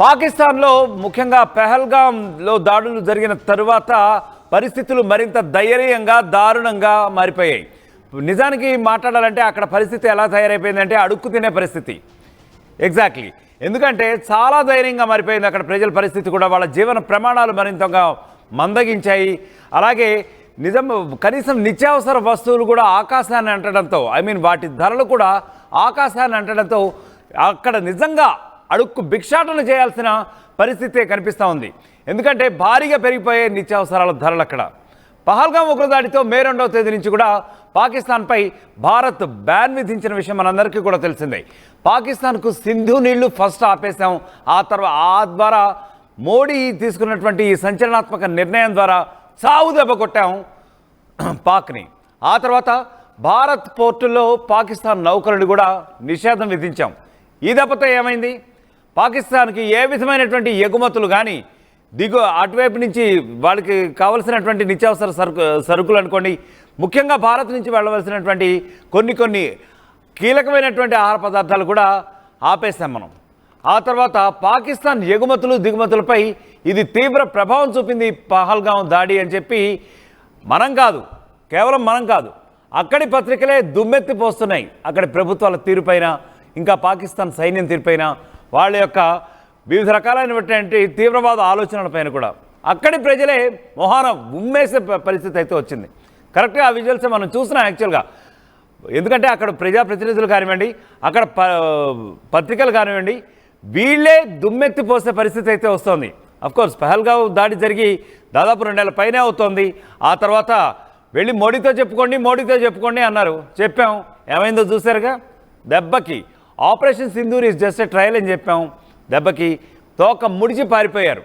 పాకిస్తాన్లో ముఖ్యంగా పెహల్గాంలో దాడులు జరిగిన తరువాత పరిస్థితులు మరింత దయనీయంగా దారుణంగా మారిపోయాయి. నిజానికి మాట్లాడాలంటే అక్కడ పరిస్థితి ఎలా తయారైపోయిందంటే అడుక్కు తినే పరిస్థితి. ఎగ్జాక్ట్లీ. ఎందుకంటే చాలా ధైర్యంగా మారిపోయింది అక్కడ ప్రజల పరిస్థితి కూడా. వాళ్ళ జీవన ప్రమాణాలు మరింతగా మందగించాయి. అలాగే కనీసం నిత్యావసర వస్తువులు కూడా ఆకాశాన్ని అంటడంతో, వాటి ధరలు కూడా ఆకాశాన్ని అంటడంతో అక్కడ నిజంగా అడుక్కు భిక్షాటన చేయాల్సిన పరిస్థితే కనిపిస్తూ ఉంది. ఎందుకంటే భారీగా పెరిగిపోయే నిత్యావసరాల ధరలు అక్కడ. పహల్గాం ఉగ్రదాడితో మే 2వ తేదీ నుంచి కూడా పాకిస్తాన్పై భారత్ బ్యాన్ విధించిన విషయం మనందరికీ కూడా తెలిసిందే. పాకిస్తాన్కు సింధు నీళ్లు ఫస్ట్ ఆపేశాం. ఆ ద్వారా మోడీ తీసుకున్నటువంటి ఈ సంచలనాత్మక నిర్ణయం ద్వారా చావు దెబ్బ కొట్టాం పాక్ని. ఆ తర్వాత భారత్ పోర్టుల్లో పాకిస్తాన్ నౌకలను కూడా నిషేధం విధించాం. ఈ దెబ్బతో ఏమైంది? పాకిస్తాన్కి ఏ విధమైనటువంటి ఎగుమతులు కానీ అటువైపు నుంచి వాళ్ళకి కావలసినటువంటి నిత్యావసర సరుకులు అనుకోండి, ముఖ్యంగా భారత్ నుంచి వెళ్ళవలసినటువంటి కొన్ని కీలకమైనటువంటి ఆహార పదార్థాలు కూడా ఆపేస్తాం మనం. ఆ తర్వాత పాకిస్తాన్ ఎగుమతులు దిగుమతులపై ఇది తీవ్ర ప్రభావం చూపింది పహల్గాం దాడి అని చెప్పి కేవలం మనం కాదు, అక్కడి పత్రికలే దుమ్మెత్తిపోస్తున్నాయి. అక్కడి ప్రభుత్వాల తీరుపైన, ఇంకా పాకిస్తాన్ సైన్యం తీరుపైన, వాళ్ళ యొక్క వివిధ రకాలైనటువంటి తీవ్రవాద ఆలోచనలపైన కూడా అక్కడి ప్రజలే మొహాన ఉమ్మేసే పరిస్థితి అయితే వచ్చింది. కరెక్ట్గా ఆ విజువల్స్ మనం చూసినాం యాక్చువల్గా. ఎందుకంటే అక్కడ ప్రజాప్రతినిధులు కానివ్వండి, అక్కడ పత్రికలు కానివ్వండి, వీళ్ళే దుమ్మెత్తిపోసే పరిస్థితి అయితే వస్తుంది. అఫ్కోర్స్ పహల్గాం దాడి జరిగి దాదాపు 2 నెలల పైనే అవుతోంది. ఆ తర్వాత వెళ్ళి మోడీతో చెప్పుకోండి అన్నారు. చెప్పాం, ఏమైందో చూశారుగా. దెబ్బకి operation Sindoor is just a trial అని చెప్పాం. దెబ్బకి తోక ముడిచి పారిపోయారు.